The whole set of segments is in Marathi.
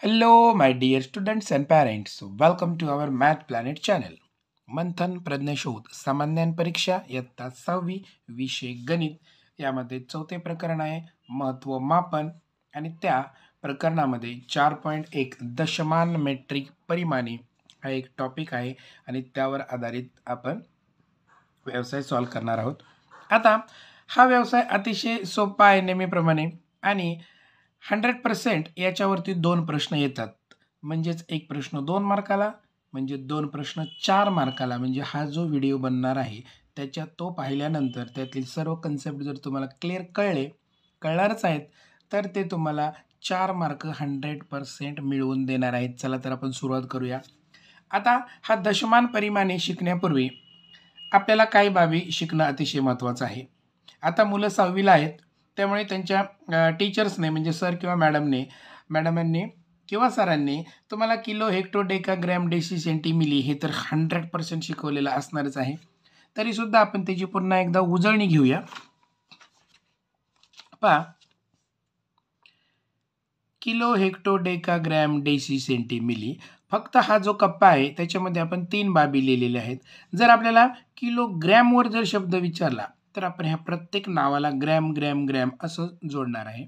Hello, my dear students and parents. Welcome to our Math Planet channel. मंथन प्रज्ञशोध सामान्य परीक्षा इयत्ता 6वी विषय गणित यामध्ये चौथे प्रकरण आहे महत्व मापन आणि त्या प्रकरणामध्ये 4.1 दशमान मेट्रिक परिमाणे हा एक टॉपिक आहे आणि त्यावर आधारित आपण व्यवसाय सॉल्व करणार आहोत. आता हा व्यवसाय अतिशय सोपा आहे नेहमीप्रमाणे आणि 100% याच्यावरती 2 प्रश्न येतात. म्हणजेच एक प्रश्न 2 मार्काला म्हणजे 2 प्रश्न 4 मार्काला. म्हणजे हा जो व्हिडिओ बनणार आहे त्याच्यात तो पाहिल्यानंतर त्यातील सर्व कन्सेप्ट जर तुम्हाला क्लिअर कळणारच आहेत तर ते तुम्हाला 4 मार्क 100% मिळवून देणार आहेत. चला तर आपण सुरुवात करूया. आता हा दशमान परिमाणे शिकण्यापूर्वी आपल्याला काही बाबी शिकणं अतिशय महत्त्वाचं आहे. आता मुलं 6वीला आहेत त्यामुळे त्यांच्या टीचर्सने म्हणजे सर किंवा मॅडमांनी किंवा सरांनी तुम्हाला kilo hecto deca gram deci centi milli हे तर 100% शिकवलेलं असणारच आहे. तरीसुद्धा आपण त्याची पुन्हा एकदा उजळणी घेऊया. पहा, kilo hecto deca gram deci centi milli फक्त हा जो कप्पा आहे त्याच्यामध्ये आपण 3 बाबी लिहिलेल्या आहेत. जर आपल्याला किलोग्रॅमवर जर शब्द विचारला तर आपण ह्या प्रत्येक नावाला ग्रॅम ग्रॅम ग्रॅम असं जोडणार आहे.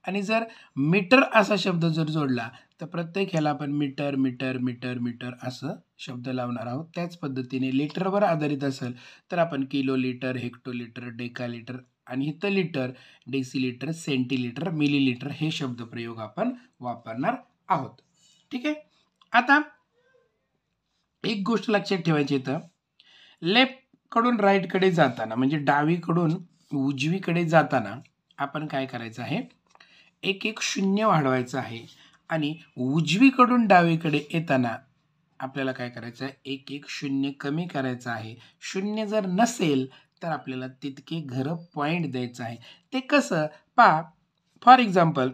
आणि जर मीटर असा शब्द जर जोडला तर प्रत्येक ह्याला आपण मीटर मीटर मीटर मीटर असं शब्द लावणार आहोत. त्याच पद्धतीने लिटरवर आधारित असेल तर आपण किलो लिटर हेक्टोलिटर डेकालिटर आणि इथं लिटर डेसिलिटर सेंटीलिटर मिलीलिटर हे शब्दप्रयोग आपण वापरणार आहोत. ठीक आहे. आता एक गोष्ट लक्षात ठेवायची इथं, लेफ्ट कडून राईट कडे जाताना म्हणजे डावीकडून उजवीकडे जाताना आपण काय करायचं आहे, एक एक शून्य वाढवायचं आहे आणि उजवीकडून डावीकडे येताना आपल्याला काय करायचं आहे, एक एक शून्य कमी करायचं आहे. शून्य जर नसेल तर आपल्याला तितके घरं पॉईंट द्यायचं आहे. ते कसं पहा, फॉर एक्झाम्पल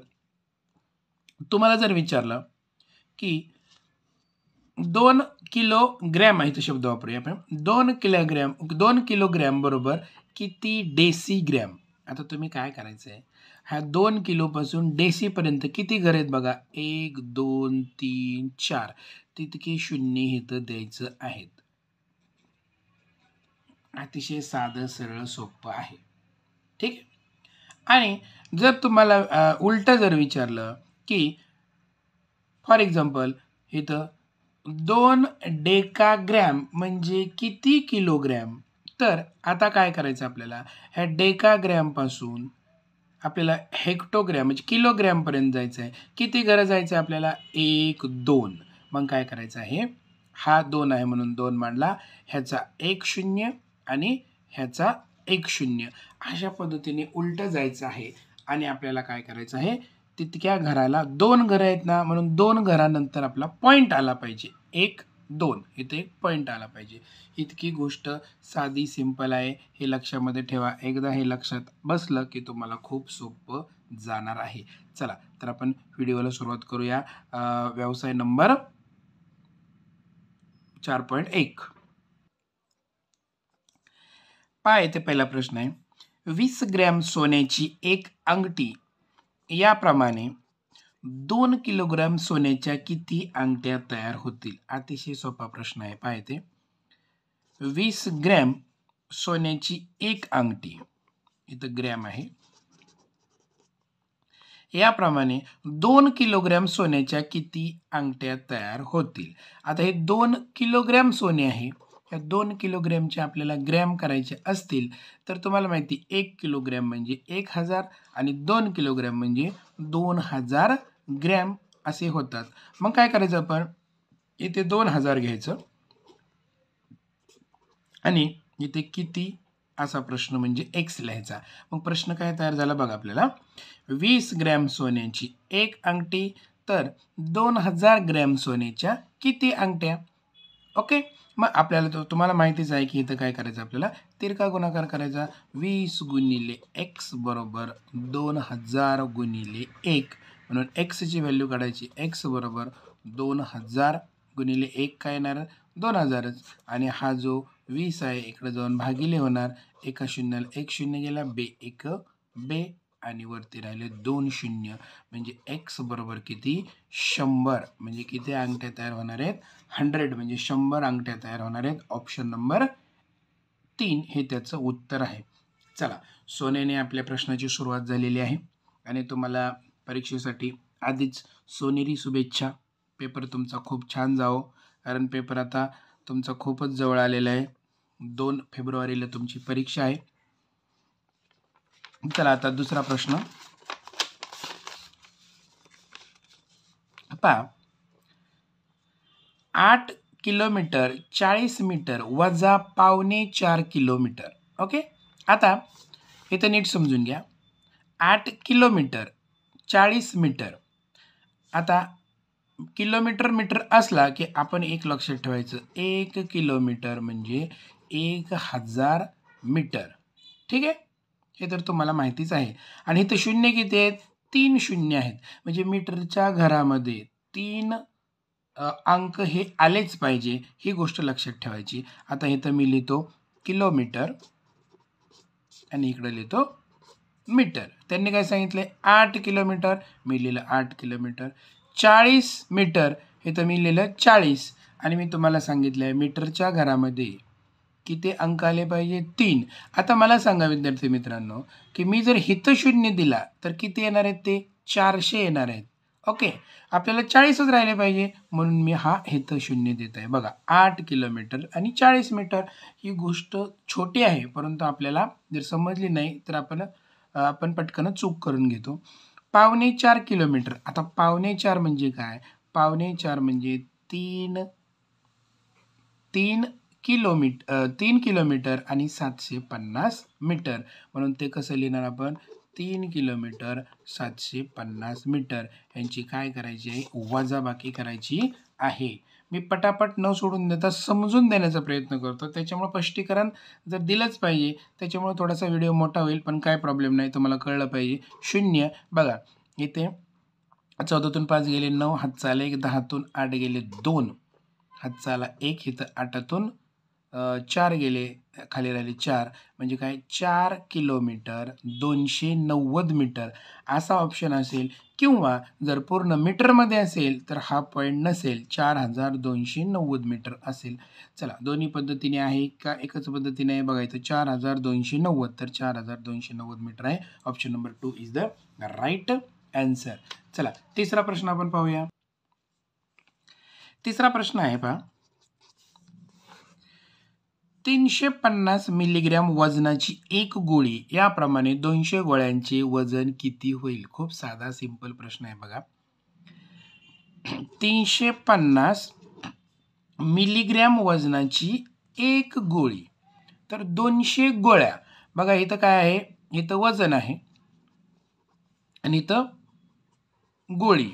तुम्हाला जर विचारलं की 2 किलोग्रॅम आहे, तो शब्द वापरूया आपण. 2 किलोग्रॅम बरोबर किती डेसीग्रॅम. आता तुम्ही काय करायचं आहे, ह्या 2 किलोपासून डेसीपर्यंत किती घर आहेत बघा, 1 2 3 4 तितके शून्य इथं द्यायचं आहेत. अतिशय साधं सरळ सोपं आहे. ठीक आहे. आणि जर तुम्हाला उलट जर विचारलं की फॉर एक्झाम्पल इथं 2 डेकाग्रॅम म्हणजे किती किलोग्रॅम, तर आता काय करायचं आपल्याला, ह्या डेकाग्रॅमपासून आपल्याला हेक्टोग्रॅम म्हणजे किलोग्रॅमपर्यंत जायचं आहे. किती घरं जायचं आहे आपल्याला, 1 2. मग काय करायचं आहे, हा 2 आहे म्हणून 2 मांडला, ह्याचा 1 0 आणि ह्याचा 1 0 अशा पद्धतीने उलट जायचं आहे. आणि आपल्याला काय करायचं आहे, तितक्या घराला 2 घरं आहेत ना म्हणून 2 घरानंतर आपला पॉईंट आला पाहिजे, 1 2 इथे एक पॉईंट आला पाहिजे. इतकी गोष्ट साधी सिंपल आहे, हे लक्षामध्ये ठेवा. एकदा हे लक्षात बसलं की तुम्हाला खूप सोपं जाणार आहे. चला तर आपण व्हिडिओला सुरुवात करूया. व्यवसाय नंबर 4.1. पहा, येथे पहिला प्रश्न आहे, 20 ग्रॅम सोन्याची एक अंगठी याप्रमाणे 2 किलोग्रॅम सोन्याच्या किती अंगठ्या तयार होतील. अतिशय सोपा प्रश्न आहे. पहा, येथे 20 ग्रॅम सोन्याची एक अंगठी, इथं ग्रॅम आहे, याप्रमाणे 2 किलोग्रॅम सोन्याच्या किती अंगठ्या तयार होतील. आता हे 2 किलोग्रॅम सोने आहे, या 2 किलोग्रॅमचे आपल्याला ग्रॅम करायचे असतील तर तुम्हाला माहिती 1 किलोग्रॅम म्हणजे 1000 आणि 2 किलोग्रॅम म्हणजे 2000 ग्रॅम असे होतात. मग काय करायचं, आपण इथे 2000 घ्यायचं आणि इथे किती असा प्रश्न म्हणजे एक्स लिहायचा. मग प्रश्न काय तयार झाला बघा आपल्याला, 20 ग्रॅम सोन्याची एक अंगठी तर 2000 ग्रॅम सोन्याच्या किती अंगठ्या. ओके. मग आपल्याला तुम्हाला माहितीच आहे की इथं काय करायचं, आपल्याला तिरका गुणाकार करायचा. 20 गुणिले एक्स बरोबर 2000 गुणिले 1 म्हणून एक्सची व्हॅल्यू काढायची. एक्स बरोबर 2000 गुणिले 1 काय येणार, 2000च. आणि हा जो 20 आहे इकडे जाऊन भागिले होणार, एका शून्याला 1 शून्य गेला, बे 1 बे आणि वरती राहिले 2 शून्य, म्हणजे x बरोबर किती 100, म्हणजे किती अंगठ्या तयार होणार आहेत 100, म्हणजे 100 अंगठ्या तयार होणार आहेत. ऑप्शन नंबर 3 हे त्याचं उत्तर आहे. चला, सोन्याने आपल्या प्रश्नाची सुरुवात झालेली आहे आणि तुम्हाला परीक्षेसाठी आधीच सोनेरी शुभेच्छा. पेपर तुमचा खूप छान जावो, कारण पेपर आता तुमचा खूपच जवळ आलेला आहे. 2 फेब्रुवारीला तुमची परीक्षा आहे. चला, आता दुसरा प्रश्न पहा. 8 किलोमीटर 40 मीटर वजा 4.25 किलोमीटर. ओके, आता इथं नीट समजून घ्या. 8 किलोमीटर 40 मीटर. आता किलोमीटर मीटर असला की आपण एक लक्षात ठेवायचं, 1 किलोमीटर म्हणजे 1000 मीटर. ठीक आहे, हे तर तुम्हाला माहितीच आहे. आणि इथं शून्य किती आहेत? 3 शून्य आहेत, म्हणजे मीटरच्या घरामध्ये 3 अंक हे आलेच पाहिजे, ही गोष्ट लक्षात ठेवायची. आता इथं मी लिहितो किलोमीटर आणि इकडे लिहितो मीटर. त्यांनी काय सांगितले? 8 किलोमीटर, मी लिहिलं 8 किलोमीटर. 40 मीटर, इथं मी लिहिलं 40. आणि मी तुम्हाला सांगितलं आहे मीटरच्या घरामध्ये किती अंक आले पाहिजे? 3. आता मला सांगा विद्यार्थी मित्रांनो, की मी जर हितं शून्य दिला तर किती येणार आहेत? ते 400 येणार आहेत. ओके, आपल्याला 40च राहिले पाहिजे, म्हणून मी हा हितं शून्य देत आहे. बघा, 8 किलोमीटर आणि 40 मीटर. ही गोष्ट छोटी आहे, परंतु आपल्याला जर समजली नाही तर आपण पटकन चूक करून घेतो. 4.25 किलोमीटर. आता 4.25 म्हणजे काय? 4.25 म्हणजे 3 किलोमीटर आणि 750 मीटर. म्हणून ते कसं लिहिणार आपण? 3 किलोमीटर 750 मीटर. यांची काय करायची आहे? वजाबाकी करायची आहे. मी पटापट न सोडून देता समजून देण्याचा प्रयत्न करतो, त्याच्यामुळे स्पष्टीकरण जर दिलंच पाहिजे. त्याच्यामुळे थोडासा व्हिडिओ मोठा होईल, पण काय प्रॉब्लेम नाही, तुम्हाला कळलं पाहिजे. शून्य बघा, इथे 14तून 5 गेले 9, हातचा आला 1, 10तून 8 गेले 2, हातचा आला 1, इथं 8तून 4 गेले, खाली राहिले 4, म्हणजे काय? 4 किलोमीटर 290 मीटर असा ऑप्शन असेल. किंवा जर पूर्ण मीटरमध्ये असेल तर हा पॉईंट नसेल, 4290 मीटर असेल. चला, दोन्ही पद्धतीने आहे का एकच पद्धतीने आहे बघायचं. 4290, तर 4290 मीटर आहे. Option number 2 is the right answer. चला, तिसरा प्रश्न आपण पाहूया. तिसरा प्रश्न आहे पहा. 350 मिलीग्रॅम वजनाची एक गोळी, याप्रमाणे 200 गोळ्यांचे वजन किती होईल? खूप साधा सिंपल प्रश्न आहे बघा. 350 मिलीग्रॅम वजनाची एक गोळी, तर 200 गोळ्या. बघा, इथं काय आहे? इथं वजन आहे आणि इथं गोळी.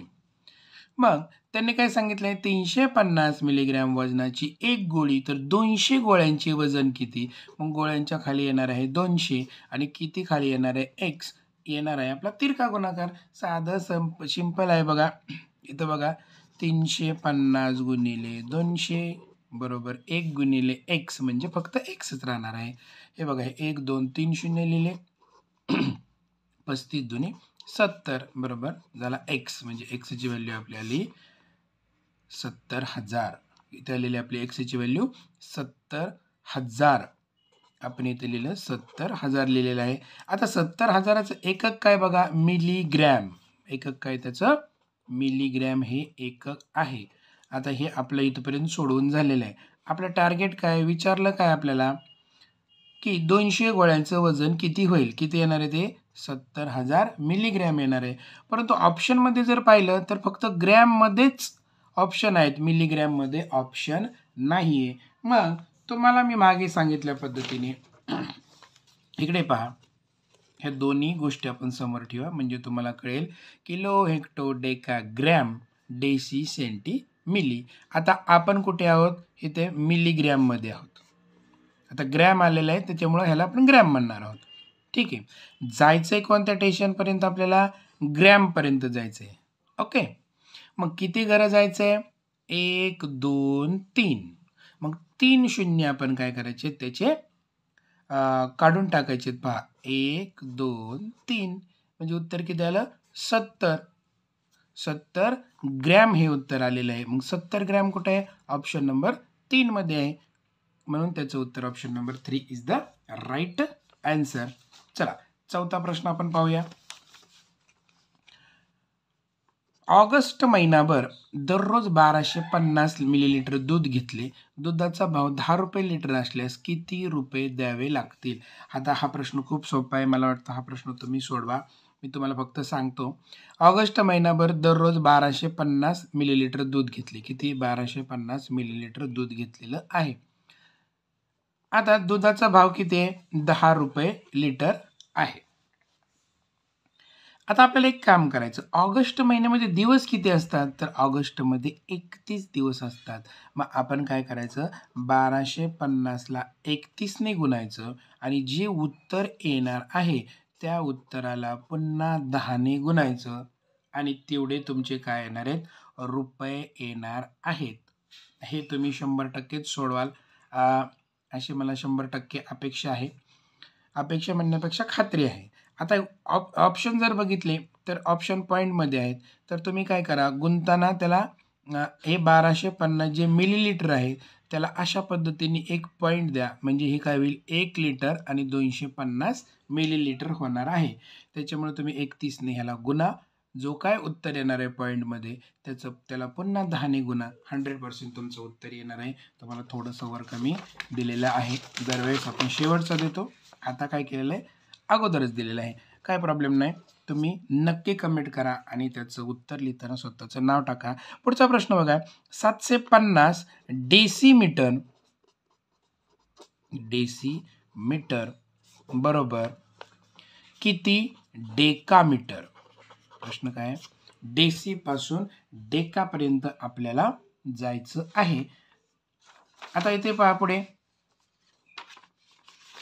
मग त्यांनी काय सांगितलंय? 350 मिलीग्रॅम वजनाची एक गोळी, तर 200 गोळ्यांचे वजन किती? मग गोळ्यांच्या खाली येणार आहे 200 आणि किती खाली येणार आहे? x येणार आहे आपला तिरका गुणाकार. साधं सिंपल आहे बघा. इथं बघा, 350 गुणिले 200 बरोबर 1 गुणिले x, म्हणजे फक्त xच राहणार आहे. हे बघा, 1 2 3 शून्य लिहिले, 35 दुनी 70 बरोबर झाला x, म्हणजे x ची व्हॅल्यू आपली आली 70,000. इथे आलेली आपली x ची व्हॅल्यू 70,000. आपण इथे लिहिलं 70,000 लिहिलेलं आहे. आता 70,000चं एकक काय बघा? मिलीग्रॅम. एकक काय त्याचं? मिलीग्रॅम हे एकक आहे. आता हे आपलं इथपर्यंत सोडवून झालेलं आहे. आपलं टार्गेट काय विचारलं? काय आपल्याला की 200 गोळ्यांचं वजन किती होईल? किती येणार आहे ते? 70,000 मिलीग्रॅम येणार आहे. परंतु ऑप्शनमध्ये जर पाहिलं तर फक्त ग्रॅममध्येच ऑप्शन आहेत, मिलीग्रॅममध्ये ऑप्शन नाही आहे. मग तुम्हाला मी मागे सांगितल्या पद्धतीने इकडे पहा, ह्या दोन्ही गोष्टी आपण समोर ठेवा, म्हणजे तुम्हाला कळेल kilo, hecto, deca, gram, deci, centi, milli. आता आपण कुठे आहोत? इथे मिलीग्रॅममध्ये आहोत. आता ग्रॅम आलेलं आहे, त्याच्यामुळे ह्याला आपण ग्रॅम म्हणणार आहोत. ठीक आहे, जायचंय कोणत्या स्टेशनपर्यंत? आपल्याला ग्रॅमपर्यंत जायचंय. ओके, मग किती घरं जायचंय? 1 2 3. मग 3 शून्य आपण काय करायचे? त्याचे काढून टाकायचे. पहा, 1 2 3. म्हणजे उत्तर किती आलं 70 ग्रॅम हे उत्तर आलेलं आहे. मग 70 ग्रॅम कुठे आहे? ऑप्शन नंबर 3 मध्ये आहे. म्हणून त्याचं उत्तर option number 3 is the right answer. चला चौथा प्रश्न आपण पाहूया. ऑगस्ट महिनाभर दररोज 1250 मिलीलिटर दूध घेतले. दुधाचा भाव 10 रुपये लिटर असल्यास किती रुपये द्यावे लागतील? आता हा प्रश्न खूप सोपा आहे. मला वाटतं हा प्रश्न तुम्ही सोडवा. मी तुम्हाला फक्त सांगतो. ऑगस्ट महिनाभर दररोज 1250 मिलीलिटर दूध घेतले. किती? 1250 मिलीलिटर दूध घेतलेलं आहे. आता दुधाचा भाव किती आहे? 10 रुपये लिटर आहे. आता आपल्याला एक काम करायचं. ऑगस्ट महिन्यामध्ये दिवस किती असतात? तर ऑगस्टमध्ये 31 दिवस असतात. मग आपण काय करायचं? 1250ला 31ने गुणायचं आणि जे उत्तर येणार आहे त्या उत्तराला पुन्हा 10ने गुणायचं आणि तेवढे तुमचे काय येणार आहेत? रुपये येणार आहेत. हे तुम्ही 100%च सोडवाल अशी मला 100% अपेक्षा आहे. अपेक्षा म्हणण्यापेक्षा खात्री आहे. आता ऑप्शन जर बघितले तर ऑप्शन पॉईंटमध्ये आहेत. तर तुम्ही काय करा, गुंताना त्याला हे 1250 जे मिलीलिटर आहे त्याला अशा पद्धतीने एक पॉईंट द्या. म्हणजे हे काय होईल? 1 लिटर आणि 250 मिलीलिटर होणार आहे. त्याच्यामुळे तुम्ही 31ने ह्याला गुणा. जो काय उत्तर येणार आहे पॉईंटमध्ये त्याला पुन्हा 10ने गुणा. 100% तुमचं उत्तर येणार आहे. तुम्हाला थोडंसं वर कमी दिलेलं आहे. दरवेळेस आपण शेवटचा देतो. आता काय केलेलं आहे? अगोदरच दिलेलं आहे. काय प्रॉब्लेम नाही. तुम्ही नक्की कमेंट करा आणि त्याचं उत्तर लिहिताना स्वतःचं नाव टाका. पुढचा प्रश्न बघा. 750 डेसिमीटर बरोबर किती डेकामीटर? प्रश्न काय आहे? डेसी पासून डेकापर्यंत आपल्याला जायचं आहे. आता इथे पहा पुढे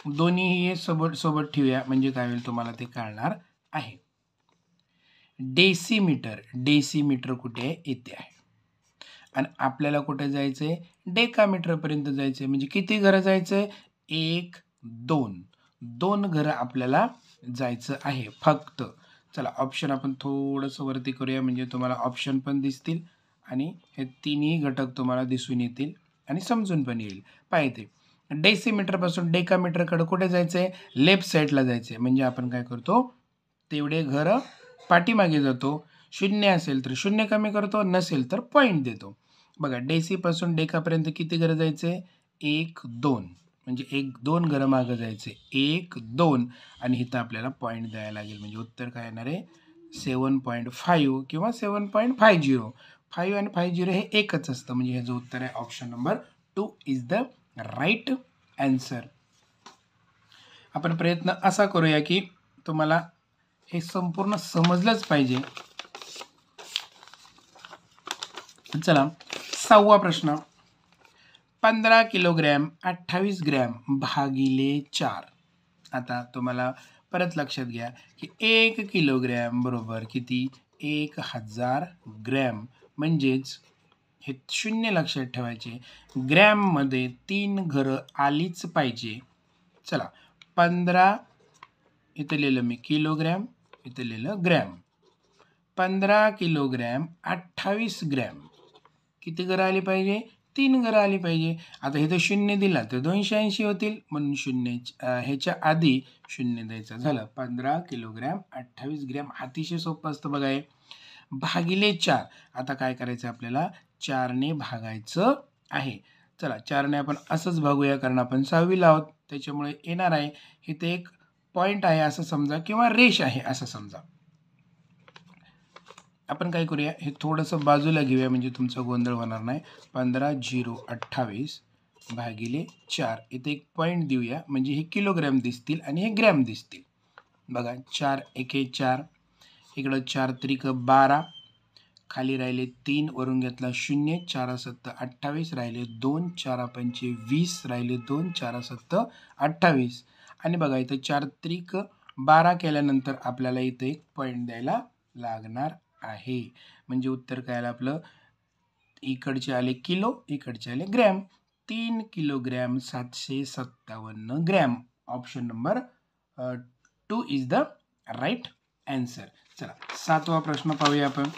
दोन्ही सोबत ठेवूया म्हणजे काय होईल तुम्हाला ते कळणार आहे. डेसिमीटर कुठे आहे? इथे आहे. आणि आपल्याला कुठे जायचंय? डेकामीटर पर्यंत जायचंय. म्हणजे किती घरं जायचंय? 1 2 घरं आपल्याला जायचं आहे फक्त. चला ऑप्शन आपण थोडंसं वरती करूया म्हणजे तुम्हाला ऑप्शन पण दिसतील आणि हे तिन्ही घटक तुम्हाला दिसून येतील आणि समजून पण येईल. पाहिजे डेसिमीटर पासून डेकामीटरकडे कुठे जायचंय? लेफ्ट साईडला जायचंय. म्हणजे आपण काय करतो? तेवढे घरं पाठीमागे जातो. 0 असेल तर 0 कमी करतो, नसेल तर पॉईंट देतो. बघा डेसीपासून डेकापर्यंत किती घरं जायचे? 1 2 म्हणजे 1-2 घरं मागं जायचे. 1 2 आणि इथं आपल्याला पॉईंट द्यायला लागेल. म्हणजे उत्तर काय येणार आहे? 7.5 किंवा 7.50. 5 आणि 50 हे एकच असतं. म्हणजे ह्याचं उत्तर आहे option number 2 is the right answer. आपण प्रयत्न असा करूया की तुम्हाला हे संपूर्ण समजलंच पाहिजे. चला 6वा प्रश्न. 15 किलोग्रॅम 28 ग्रॅम भागिले 4. आता तुम्हाला परत लक्षात घ्या की 1 किलोग्रॅम बरोबर किती? 1000 ग्रॅम. म्हणजेच हे 0 लक्षात ठेवायचे. ग्रॅममध्ये 3 घरं आलीच पाहिजे. चला 15 इथं लिहिलं मी किलोग्रॅम, इथं लिहिलं ग्रॅम. 15 किलोग्रॅम 28 ग्रॅम किती घरं आली पाहिजे? 3 घरं आली पाहिजे. आता इथं 0 दिला तर 280 होतील म्हणून 0 ह्याच्या आधी 0 द्यायचं. झालं 15 किलोग्रॅम 28 ग्रॅम. अतिशय सोपं असतं बघा हे. भागिले 4. आता काय करायचं आपल्याला? 4ने भागायचं आहे. चला 4ने आपण असंच भागूया कारण आपण 6वीला आहोत. त्याच्यामुळे येणार आहे इथे एक पॉईंट आहे असं समजा किंवा रेष आहे असं समजा. आपण काय करूया? हे थोडंसं बाजूला घेऊया म्हणजे तुमचा गोंधळ होणार नाही. 15 0 28 भागिले 4. इथे एक पॉईंट देऊया म्हणजे हे किलोग्रॅम दिसतील आणि हे ग्रॅम दिसतील. बघा 4 एके 4, इकडं 4 त्रिक 12, खाली राहिले 3, वरून घेतला 0, 4 7 28, राहिले 2, 4 5 20, राहिले 2, 4 7 28. आणि बघा इथं 4 त्रिक 12 केल्यानंतर आपल्याला इथे एक पॉईंट द्यायला लागणार आहे. म्हणजे उत्तर काय आलं आपलं? इकडचे आले किलो, इकडचे आले gram. 3 kilogram 757 gram. Option number 2 is the right answer. चला 7वा प्रश्न पाहूया आपण.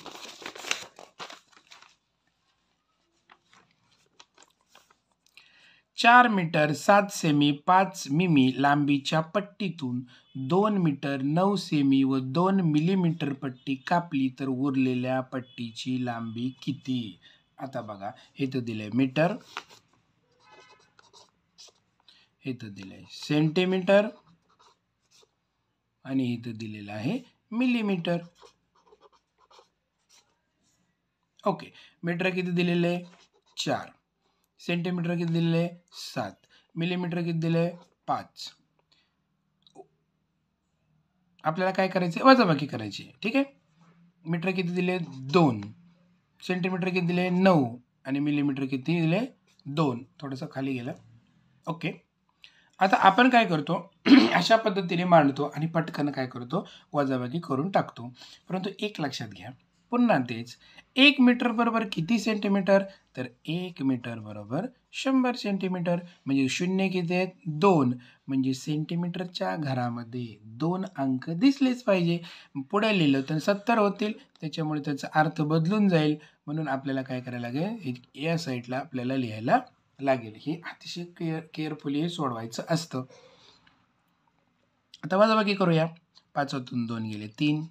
चार मीटर 7 सेमी 5 मिमी लांबीच्या पट्टीतून 2 मीटर 9 सेमी व 2 मिलीमीटर पट्टी कापली तर उरलेल्या पट्टीची लांबी किती? आता बघा, हे तर दिलंय मीटर, हे तर दिलंय सेंटीमीटर आणि इथं दिलेलं आहे मिलीमीटर. ओके, मीटर किती दिलेले आहे? 4. सेंटीमीटर किती दिलेले आहे? 7. मिलीमीटर किती दिले आहे? 5. आपल्याला काय करायचे? वजाबाकी करायची. ठीक आहे. मीटर किती दिले? 2. सेंटीमीटर किती दिले? 9 आणि मिलीमीटर किती दिले? 2. थोडंसं खाली गेलं. ओके, आता आपण काय करतो? अशा पद्धतीने मांडतो आणि पटकन काय करतो? वजाबाकी करून टाकतो. परंतु एक लक्षात घ्या, पुन्हा तेच 1 मीटर बरोबर किती सेंटीमीटर? तर 1 मीटर बरोबर 100 सेंटीमीटर. म्हणजे शून्य किती आहेत? 2. म्हणजे सेंटीमीटरच्या घरामध्ये 2 अंक दिसलेच पाहिजे. पुढे लिहिलं तर 70 होतील, त्याच्यामुळे त्याचा अर्थ बदलून जाईल. म्हणून आपल्याला काय करायला लागेल? या साईडला आपल्याला लिहायला लागेल. हे अतिशय केअरफुली सोडवायचं असतं. आता वजाबाकी करूया. 5तून 2 गेले 3,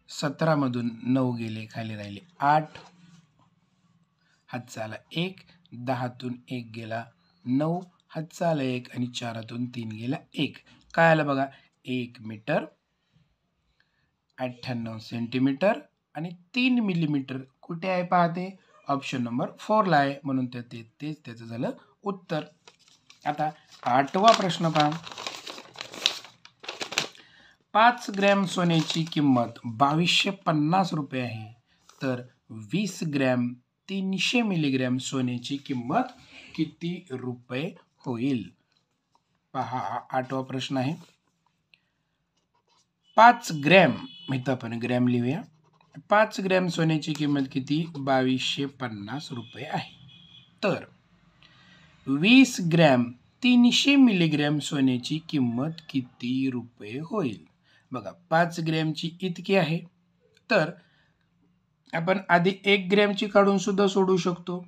17 मधून 9 गेले, खाली राहिले 8, हातचा आला 1, 10तून 1 गेला 9, हातचा आला 1 आणि 4तून 3 गेला 1. काय आलं बघा? 1 मीटर 98 सेंटीमीटर आणि 3 मिलीमीटर. कुठे आहे पाहते? ऑप्शन नंबर 4 ला आहे, म्हणून तेच त्याचं झालं उत्तर. आता 8वा प्रश्न पहा. 5 ग्रॅम सोन्याची किंमत 2250 रुपये आहे, तर 20 ग्रॅम 300 मिलीग्रॅम सोन्याची किंमत किती रुपये होईल? पहा, 8वा प्रश्न आहे. 5 ग्रॅम, इथं आपण ग्रॅम लिहूया. 5 ग्रॅम सोन्याची किंमत किती? 2250 रुपये आहे. तर 20 ग्रॅम 300 मिलीग्रॅम सोन्याची किंमत किती रुपये होईल? बघा, 5 ग्रॅमची इतकी आहे, तर आपण आधी 1 ग्रॅमची काढून सुद्धा सोडू शकतो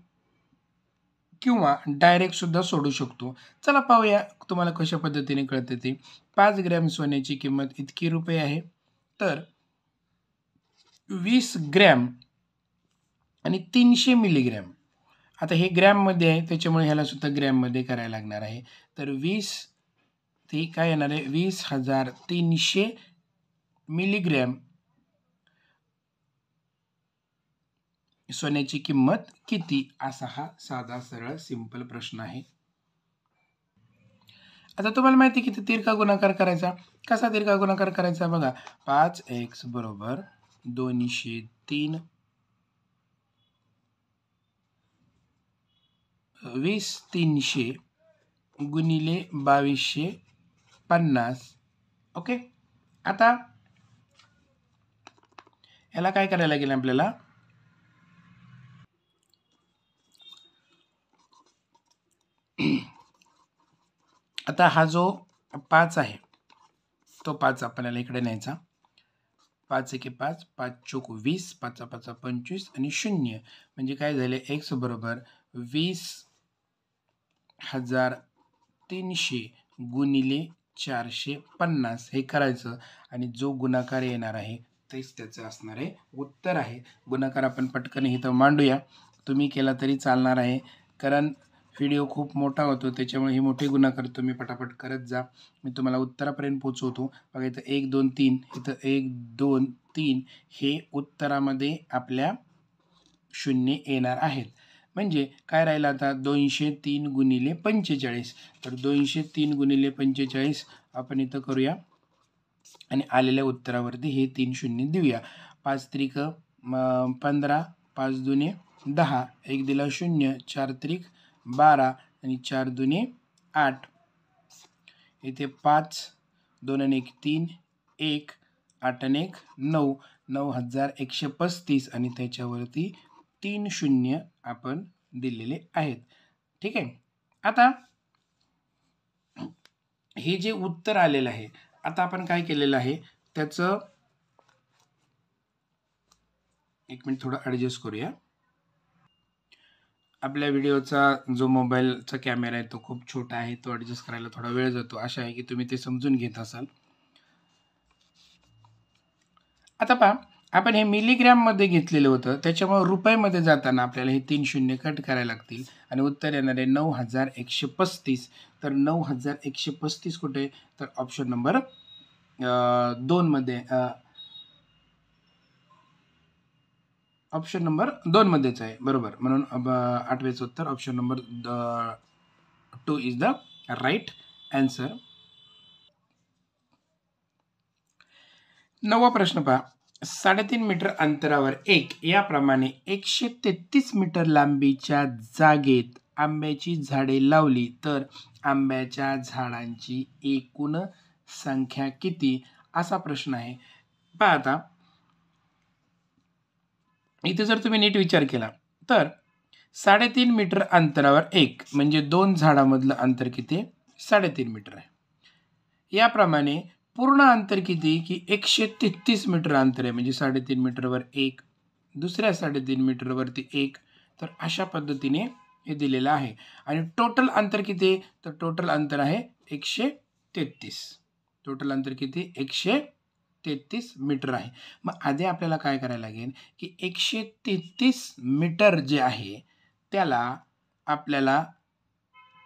किंवा डायरेक्ट सुद्धा सोडू शकतो. चला पाहूया तुम्हाला कशा पद्धतीने कळते ते. 5 ग्रॅम सोन्याची किंमत इतकी रुपये आहे, तर 20 ग्रॅम आणि 300 मिलीग्रॅम. आता हे ग्रॅममध्ये आहे, त्याच्यामुळे ह्याला सुद्धा ग्रॅममध्ये करायला लागणार आहे. तर 20 ते काय येणार आहे? 20,300 मिलीग्रॅम सोन्याची किंमत किती? असा हा साधा सरळ सिंपल प्रश्न आहे. आता तुम्हाला माहिती किती तिरका गुणाकार करायचा? कसा तिरका गुणाकार करायचा? बघा, 5x बरोबर 203 20,300 गुणिले 2250. ओके, आता याला काय करायला लागेल आपल्याला? आता हा जो 5 आहे, तो 5 आपल्याला इकडे न्यायचा. 5 एके 5, 5 चोक 20, 5 5 25 आणि 0. म्हणजे काय झाले? x बरोबर 20,300 गुणिले 450 हे करायचं आणि जो गुणाकार येणार आहे तेच त्याचं असणार आहे उत्तर आहे. गुणाकार आपण पटकन इथं मांडूया. तुम्ही केला तरी चालणार आहे, कारण व्हिडिओ खूप मोठा होतो, त्याच्यामुळे हे मोठे गुणाकार तुम्ही पटापट करत जा. मी तुम्हाला उत्तरापर्यंत पोचवतो. बघा, इथं 1 2 3, इथं 1 2 3 हे उत्तरामध्ये आपल्या शून्य येणार आहेत. म्हणजे काय राहिलं आता? 203 गुणिले 45. तर 203 गुणिले 45 आपण इथं करूया आणि आलेल्या उत्तरावरती हे 3 शून्य देऊया. 5 त्रिक 15, 5 दुने 10, 1 दिला 0, 4 त्रिक 12 आणि 4 दुने 8. इथे 5, 2 आणि 1 3, 1, 8 आणि 1 9, 9,135 आणि त्याच्यावरती 3 शून्य आपण दिलेले आहेत. ठीक आहे. आता हे जे उत्तर आलेलं आहे, आता आपण काय केलेलं आहे त्याचं एक मिनिट थोडं ॲडजस्ट करूया. आपल्या व्हिडिओचा जो मोबाईलचा कॅमेरा आहे तो खूप छोटा आहे, तो ॲडजस्ट करायला थोडा वेळ जातो. आशा आहे की तुम्ही ते समजून घेत असाल. आता पहा, आपण हे मिलीग्रॅममध्ये घेतलेलं होतं, त्याच्यामुळे रुपयामध्ये जाताना आपल्याला हे 3 शून्य कट करायला लागतील आणि उत्तर येणार आहे 9135. तर 9135 कुठे? तर ऑप्शन नंबर 2 मध्ये ऑप्शन नंबर 2 मध्येच आहे, बरोबर. म्हणून 8वेचं उत्तर option number 2 is the right answer. 9वा प्रश्न पहा. 3.5 मीटर अंतरावर याप्रमाणे 133 मीटर लांबीच्या जागेत आंब्याची झाडे लावली तर आंब्याच्या झाडांची एकूण संख्या किती? असा प्रश्न आहे. पहा आता इथे जर तुम्ही नीट विचार केला तर 3.5 मीटर अंतरावर म्हणजे 2 झाडामधलं अंतर किती? 3.5 मीटर आहे. याप्रमाणे पूर्ण अंतर किती? की 133 मीटर अंतर आहे. म्हणजे 3.5 मीटरवर 1, दुसऱ्या 3.5 मीटरवरती 1. तर अशा पद्धतीने हे दिलेलं आहे. आणि टोटल अंतर किती? तर टोटल अंतर आहे 133. टोटल अंतर किती? 133 मीटर आहे. मग आधी आपल्याला काय करायला लागेल की 133 मीटर जे आहे त्याला आपल्याला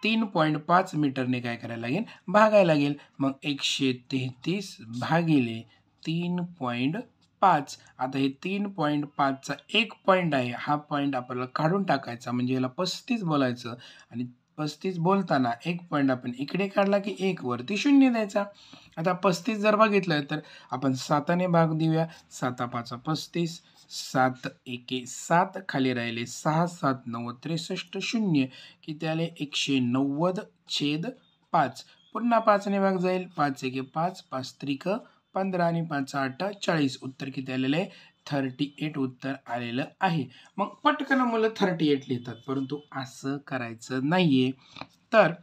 3.5 मीटरने काय करायला लागेल? भागायला लागेल. मग 133 भागिले 3.5. आता हे 3.5चा एक पॉईंट आहे, हा पॉईंट आपल्याला काढून टाकायचा, म्हणजे याला 35 बोलायचं. आणि 35 बोलताना एक पॉईंट आपण इकडे काढला की 1 वरती 0 द्यायचा. आता 35 जर बघितलं तर आपण 7ने भाग देऊया. 7 5 35, 7 1 7, खाली राहिले 6, 7 9 63, 0 किती आले? 190/5. पुन्हा 5ने भाग जाईल. 5 1 5, 5 3 15 आणि 5 8 40. उत्तर किती आलेलं आहे? 38 उत्तर आलेलं आहे. मग पटकन मुलं 38 लिहितात, परंतु असं करायचं नाहीये. तर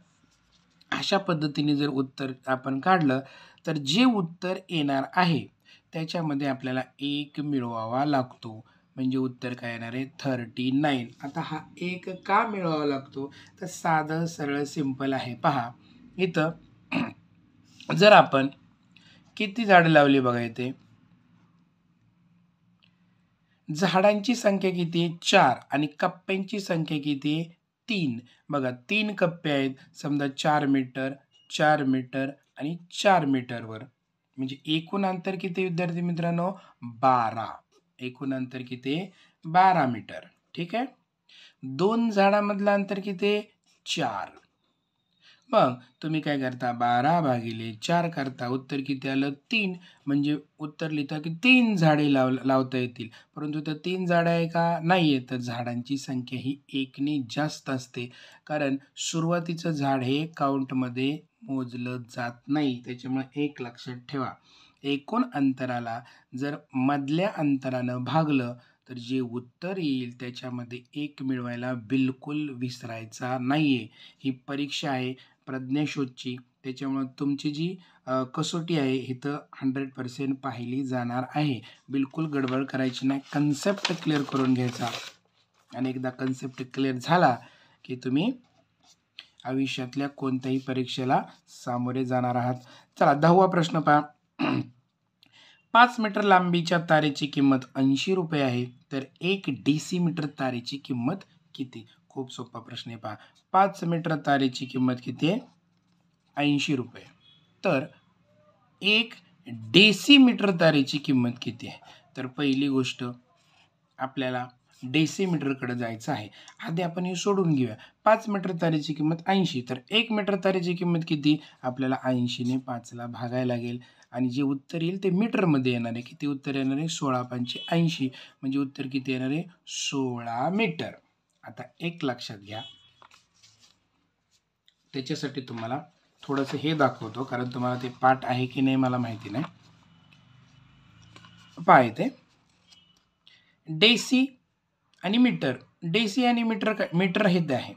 अशा पद्धतीने जर उत्तर आपण काढलं तर जे उत्तर येणार आहे त्याच्यामध्ये आपल्याला 1 मिळवावा लागतो. म्हणजे उत्तर काय येणार आहे? 39. आता हा 1 का मिळवावा लागतो? तर साधं सरळ सिंपल आहे. पहा इथं जर आपण किती झाडं लावली बघा, इथे झाडांची संख्या किती आहे? 4 आणि कप्प्यांची संख्या किती आहे? 3. बघा 3 कप्पे आहेत. समजा 4 मीटर, 4 मीटर आणि 4 मीटरवर. म्हणजे एकूण अंतर किती विद्यार्थी मित्रांनो? 12. एकूण अंतर किती? 12 मीटर. ठीक आहे. 2 झाडामधलं अंतर किती? 4. मग तुम्ही काय करता? 12/4 करता. उत्तर किती आलं? 3. म्हणजे उत्तर लिहिता की 3 झाडे लावता येतील. परंतु तर 3 झाडं आहे का? नाही आहे. तर झाडांची संख्या ही 1ने जास्त असते. कारण सुरुवातीचं झाड हे काउंटमध्ये मोजलं जात नाही. त्याच्यामुळे 1 लक्षात ठेवा. एकूण अंतराला जर मधल्या अंतरानं भागलं तर जे उत्तर येईल त्याच्यामध्ये 1 मिळवायला बिलकुल विसरायचा नाहीये. ही परीक्षा आहे प्रज्ञाशोधची. त्याच्यामुळं तुमची जी कसोटी आहे इथं 100% पाहिली जाणार आहे. बिलकुल गडबड करायची नाही. कन्सेप्ट क्लिअर करून घ्यायचा. आणि एकदा कन्सेप्ट क्लिअर झाला की तुम्ही आयुष्यातल्या कोणत्याही परीक्षेला सामोरे जाणार आहात. चला 10वा प्रश्न पहा. 5 मीटर लांबीच्या तारेची किंमत 80 रुपये आहे. तर 1 डेसिमीटर तारेची किंमत किती? खूप सोपा प्रश्न आहे. पहा 5 मीटर तारेची किंमत किती आहे? 80 रुपये. तर 1 डेसिमीटर तारेची किंमत किती आहे? तर पहिली गोष्ट आपल्याला डेसिमीटरकडे जायचं आहे. आधी आपण हे सोडून घेऊया. 5 मीटर तारेची किंमत 80. तर 1 मीटर तारेची किंमत किती? आपल्याला 80ने 5ला भागायला लागेल. आणि जे उत्तर येईल ते मीटरमध्ये येणार आहे. किती उत्तर येणार आहे? 16 पंचे 80. म्हणजे उत्तर किती येणार आहे? 16 मीटर. आता एक लक्षात घ्या. त्याच्यासाठी तुम्हाला थोडंसं हे दाखवतो, कारण तुम्हाला ते पाठ आहे की नाही मला माहिती नाही. पहा इथे डेसी आणि मीटर. डेसी आणि मीटर हे आहे.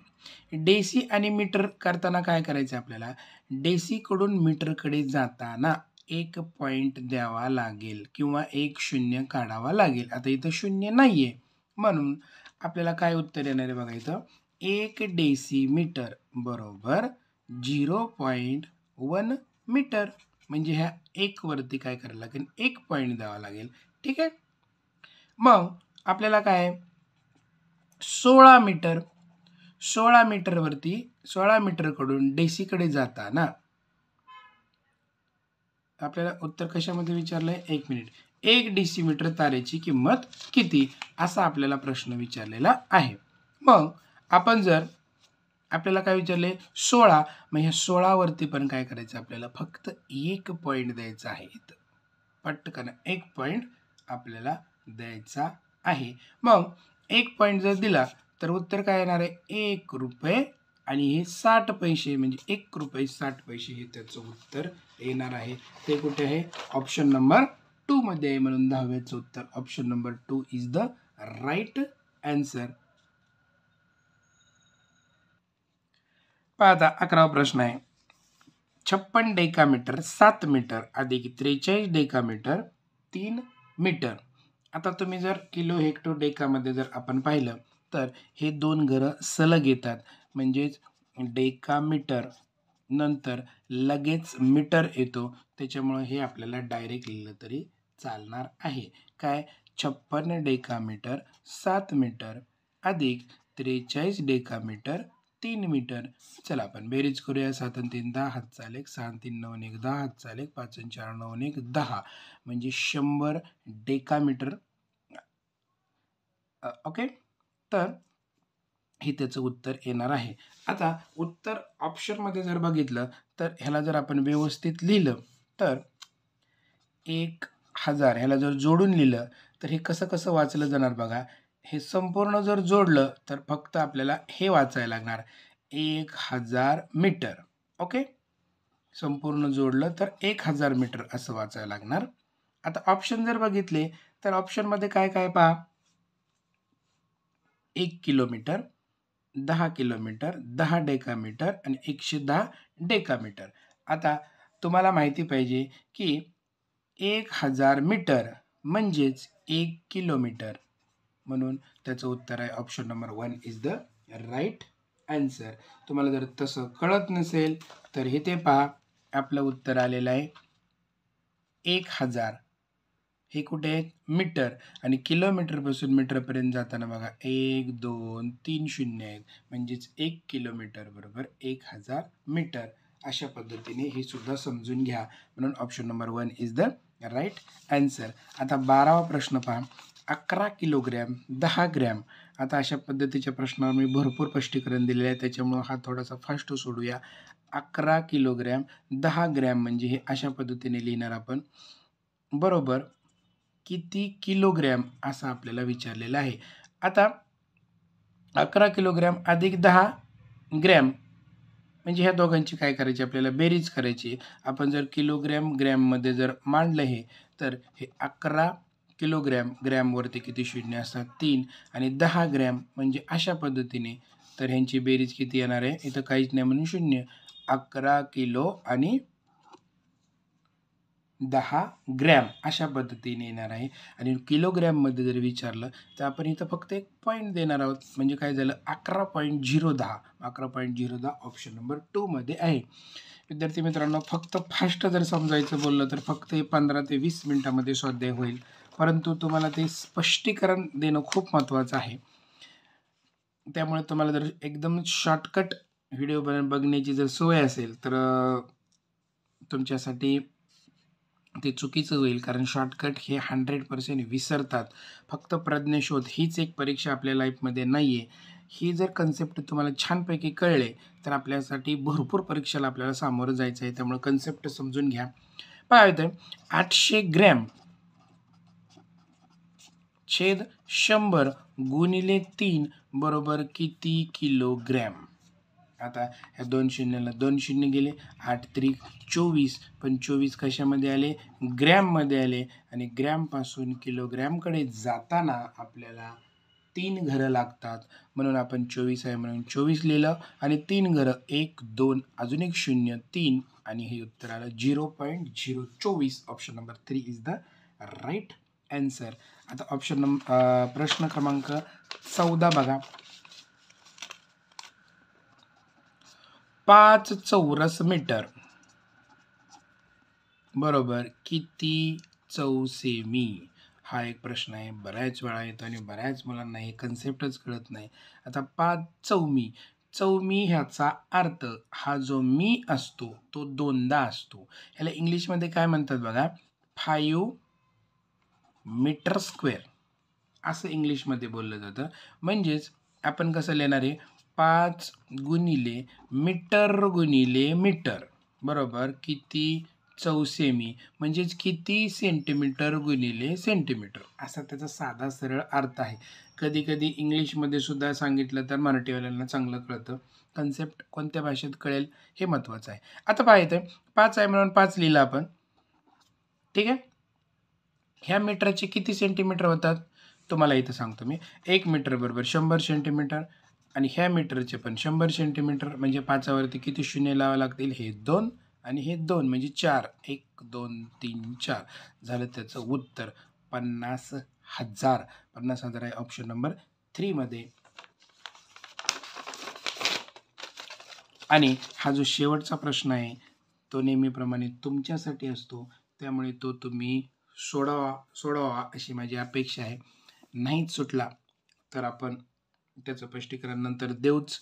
डेसी आणि मीटर करताना काय करायचं आपल्याला? डेसीकडून मीटरकडे जाताना एक पॉईंट द्यावा लागेल किंवा एक शून्य काढावा लागेल. आता इथं शून्य नाही आहे म्हणून आपल्याला काय उत्तर येणार आहे बघा. इथं 1 डेसिमीटर बरोबर 0.1 मीटर. म्हणजे ह्या 1 वरती काय करायला लागेल, 1 पॉईंट द्यावा लागेल. ठीक आहे. मग आपल्याला काय 16 मीटर, 16 मीटरवरती 16 मीटरकडून डेसीकडे जाताना आपल्याला उत्तर कशामध्ये विचारलंय, 1 मिनिट, 1 डेसिमीटर तारेची किंमत किती, असा आपल्याला प्रश्न विचारलेला आहे. मग आपण जर आपल्याला काय विचारले 16, मग ह्या 16 वरती पण काय करायचं, आपल्याला फक्त 1 पॉईंट द्यायचा आहे. इथं पटकन 1 पॉईंट आपल्याला द्यायचा आहे. मग 1 पॉईंट जर दिला तर उत्तर काय येणार आहे, 1 रुपये आणि हे 60 पैसे, म्हणजे 1 रुपये 60 पैसे हे त्याचं उत्तर येणार आहे. ते कुठे आहे, ऑप्शन नंबर 2 मध्ये आहे. म्हणून 10व्याचं उत्तर option number 2 is the right answer. पहा आता 11वा प्रश्न आहे. 56 डेकामीटर 7 मीटर अधिक 43 डेकामीटर 3 मीटर. आता तुम्ही जर किलो हेक्टर डेकामध्ये जर आपण पाहिलं तर हे दोन घरं सलग येतात. म्हणजेच डेकामीटर नंतर लगेच मीटर येतो. त्याच्यामुळे हे आपल्याला डायरेक्ट लिहिलं तरी चालणार आहे. काय 56 डेकामीटर 7 मीटर अधिक 43 डेकामीटर 3 मीटर. चला आपण बेरीज करूया. 7 आणि 3 10, हातचा आलेख 6 आणि 3 9 आणि 1 10, हातचा आलेख 5 आणि 4 9 आणि 1 10, म्हणजे 100 डेकामीटर. ओके, तर हे त्याचं उत्तर येणार आहे. आता उत्तर ऑप्शनमध्ये जर बघितलं तर ह्याला जर आपण व्यवस्थित लिहिलं तर 1000 ह्याला जर जोडून लिहिलं तर हे कसं कसं वाचलं जाणार बघा. हे संपूर्ण जर जोडलं तर फक्त आपल्याला हे वाचायला लागणार 1000 मीटर. ओके, संपूर्ण जोडलं तर 1000 मीटर असं वाचायला लागणार. आता ऑप्शन जर बघितले तर ऑप्शनमध्ये काय काय पहा, 1 किलोमीटर, 10 किलोमीटर, 10 डेकामीटर आणि 110 डेकामीटर. आता तुम्हाला माहिती पाहिजे की 1000 मीटर म्हणजेच 1 किलोमीटर. म्हणून त्याचं उत्तर आहे option number 1 is the right answer. तुम्हाला जर तसं कळत नसेल तर हे ते पहा, आपलं उत्तर आलेलं आहे 1000. हे कुठे आहे, मीटर, आणि किलोमीटरपासून मीटरपर्यंत जाताना बघा 1 2 3 शून्य आहेत. म्हणजेच 1 किलोमीटर बरोबर 1000 मीटर. अशा पद्धतीने हे सुद्धा समजून घ्या. म्हणून option number 1 is the right answer. आता 12वा प्रश्न पहा, 11 किलोग्रॅम 10 ग्रॅम. आता अशा पद्धतीच्या प्रश्नावर मी भरपूर स्पष्टीकरण दिलेलं आहे, त्याच्यामुळं हा थोडासा फास्ट सोडूया. 11 किलोग्रॅम 10 ग्रॅम म्हणजे हे अशा पद्धतीने लिहिणार आपण. बरोबर किती किलोग्रॅम असं आपल्याला विचारलेलं आहे. आता 11 किलोग्रॅम अधिक 10 ग्रॅम म्हणजे ह्या दोघांची काय करायची, आपल्याला बेरीज करायची. आपण जर किलोग्रॅम ग्रॅममध्ये जर मांडलं हे तर हे 11 किलोग्रॅम, ग्रॅमवरती किती शून्य असतात 3, आणि 10 ग्रॅम म्हणजे अशा पद्धतीने. तर ह्यांची बेरीज किती येणार आहे, इथं काहीच नाही म्हणून शून्य. 11 किलो आणि 10 ग्रॅम अशा पद्धतीने येणार आहे. आणि किलोग्रॅममध्ये जर विचारलं तर आपण इथं फक्त 1 पॉईंट देणार आहोत. म्हणजे काय झालं 11.010. 11.010 ऑप्शन नंबर 2 मध्ये आहे. विद्यार्थी मित्रांनो, फक्त फास्ट जर समजायचं बोललं तर फक्त हे 15 ते 20 मिनिटामध्ये स्वाध्याय होईल. परंतु तुम्हाला ते स्पष्टीकरण देणं खूप महत्त्वाचं आहे. त्यामुळे तुम्हाला जर एकदम शॉर्टकट व्हिडिओ बघण्याची जर सवय असेल तर तुमच्यासाठी ते चुकीचं होईल. कारण शॉर्टकट हे 100% विसरतात. फक्त प्रज्ञाशोध हीच एक परीक्षा आपल्या लाईफमध्ये नाही आहे. ही जर कन्सेप्ट तुम्हाला छानपैकी कळले तर आपल्यासाठी भरपूर परीक्षेला आपल्याला सामोरं जायचं आहे. त्यामुळे कन्सेप्ट समजून घ्या. पहा इथं 800 ग्रॅम छेद 100 गुणिले 3 बरोबर किती किलोग्रॅम. आता ह्या 2 शून्याला 2 शून्य गेले, 8 त्रिक 24, पण 24 कशामध्ये आले, ग्रॅममध्ये आले. आणि ग्रॅमपासून किलोग्रॅमकडे जाताना आपल्याला 3 घरं लागतात, म्हणून आपण 24 आहे म्हणून 24 लिहिलं आणि 3 घरं 1 2 अजून एक 0 3 आणि हे उत्तर आलं 0.024. Option number 3 is the right answer. आता प्रश्न क्रमांक 14 बघा. 5 चौरस मीटर बरोबर किती चौसेमी? हा एक प्रश्न आहे. बऱ्याच वेळा येतो आणि बऱ्याच मुलांना हे कन्सेप्टच कळत नाही. आता 5 चौमी. चौमी ह्याचा अर्थ हा जो मी असतो तो दोनदा असतो. ह्याला इंग्लिशमध्ये काय म्हणतात बघा, 5 मीटर स्क्वेअर असं इंग्लिशमध्ये बोललं जातं. म्हणजेच आपण कसं लिहिणार आहे, 5 गुणिले मीटर बरोबर किती चौसेमी, म्हणजेच किती सेंटीमीटर गुणिले सेंटीमीटर, असा त्याचा साधा सरळ अर्थ आहे. कधी कधी इंग्लिशमध्ये सुद्धा सांगितलं तर मराठीवाल्यांना चांगलं कळतं. कन्सेप्ट कोणत्या भाषेत कळेल हे महत्त्वाचं आहे. आता पाहायचं 5 आहे म्हणून 5 लिहिलं आपण, ठीक आहे. ह्या मीटरचे किती सेंटीमीटर होतात तुम्हाला इथं सांगतो मी. 1 मीटर बरोबर 100 सेंटीमीटर आणि ह्या मीटरचे पण 100 सेंटीमीटर, म्हणजे 5वरती किती शून्य लावावं लागतील, हे 2 आणि हे 2 म्हणजे 4. 1 2 3 4 झालं त्याचं उत्तर 50,000. 50,000 आहे ऑप्शन नंबर 3 मध्ये. आणि हा जो शेवटचा प्रश्न आहे तो नेहमीप्रमाणे तुमच्यासाठी असतो, त्यामुळे तो तुम्ही सोडवा अशी माझी अपेक्षा आहे. नाहीच सुटला तर आपण त्याचं स्पष्टीकरण नंतर देऊच,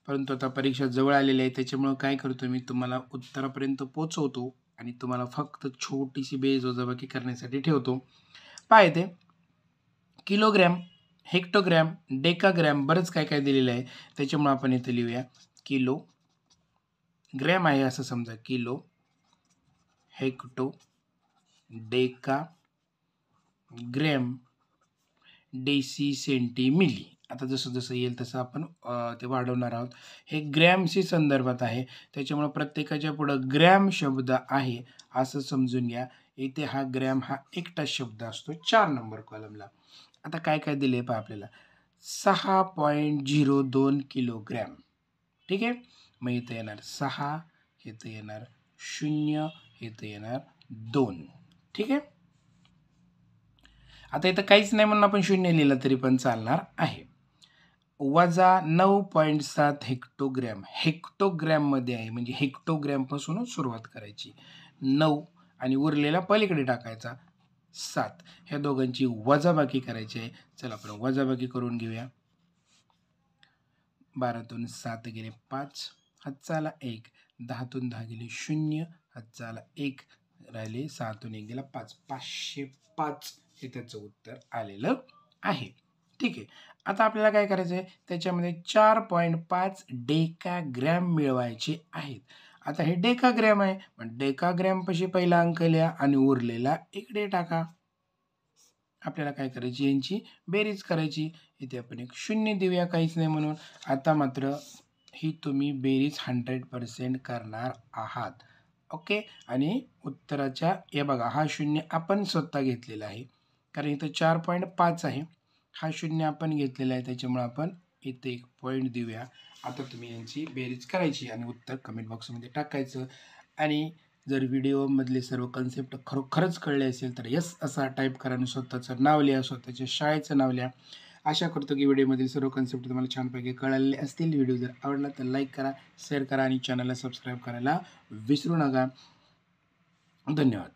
परंतु आता परीक्षा जवळ आलेली आहे त्याच्यामुळं काय करतो मी, तुम्हाला उत्तरापर्यंत पोचवतो आणि तुम्हाला फक्त छोटीशी बेजवजाबाकी करण्यासाठी ठेवतो. पाहते किलोग्रॅम, हेक्टोग्रॅम, डेकाग्रॅम, बरंच काय काय दिलेलं आहे. त्याच्यामुळे आपण इथे लिहूया किलो ग्रॅम आहे असं समजा, kilo, hecto, deca, gram, deci, centi, milli. आता जसं जसं येईल तसं आपण ते वाढवणार आहोत. हे ग्रॅमशी संदर्भात आहे त्याच्यामुळे प्रत्येकाच्या पुढं ग्रॅम शब्द आहे असं समजून घ्या. इथे हा ग्रॅम हा एकटा शब्द असतो 4 नंबर कॉलमला. आता काय काय दिले पहा आपल्याला, 6.02 किलोग्रॅम, ठीक आहे. मग इथं येणार 6, इथं येणार 0, इथं येणार 2, ठीक आहे. आता इथं काहीच नाही म्हणून आपण 0 लिहिलं तरी पण चालणार आहे. वजा 9.7 हेक्टोग्रॅम, हेक्टोग्रॅममध्ये आहे म्हणजे हेक्टोग्रॅमपासूनच सुरुवात करायची. 9 आणि उरलेला पलीकडे टाकायचा 7, ह्या दोघांची वजाबाकी करायची आहे. चला आपण वजाबाकी करून घेऊया. 12तून 7 गेले 5, हातचाला 1, 10तून 10 गेले 0, हातचाला 1 राहिले, 6तून 1 गेला 5, 505 हे त्याचं उत्तर आलेलं आहे. ठीक आहे. आता आपल्याला काय करायचं आहे, त्याच्यामध्ये 4.5 डेकाग्रॅम मिळवायचे आहेत. आता हे डेकाग्रॅम आहे, पण डेकाग्रॅमपाशी पहिला अंक लिहा आणि उरलेला इकडे टाका. आपल्याला काय करायची, यांची बेरीज करायची. इथे आपण एक 0 देऊया, काहीच नाही म्हणून. आता मात्र ही तुम्ही बेरीज 100% करणार आहात. ओके. आणि उत्तराच्या हे बघा, हा 0 आपण स्वतः घेतलेला आहे कारण इथं 4.5 आहे. हा 0 आपण घेतलेला आहे त्याच्यामुळे आपण इथे एक पॉईंट देऊया. आता तुम्ही यांची बेरीज करायची आणि उत्तर कमेंट बॉक्समध्ये टाकायचं. आणि जर व्हिडिओमधले सर्व कन्सेप्ट खरोखरच कळले असेल तर यस असा टाईप करा आणि स्वतःचं नाव लिहा, स्वतःच्या शाळेचं नाव लिहा. आशा करतो की व्हिडिओमधील सर्व कन्सेप्ट तुम्हाला छानपैकी कळालेले असतील. व्हिडिओ जर आवडला तर लाईक करा, शेअर करा आणि चॅनलला सबस्क्राईब करायला विसरू नका. धन्यवाद.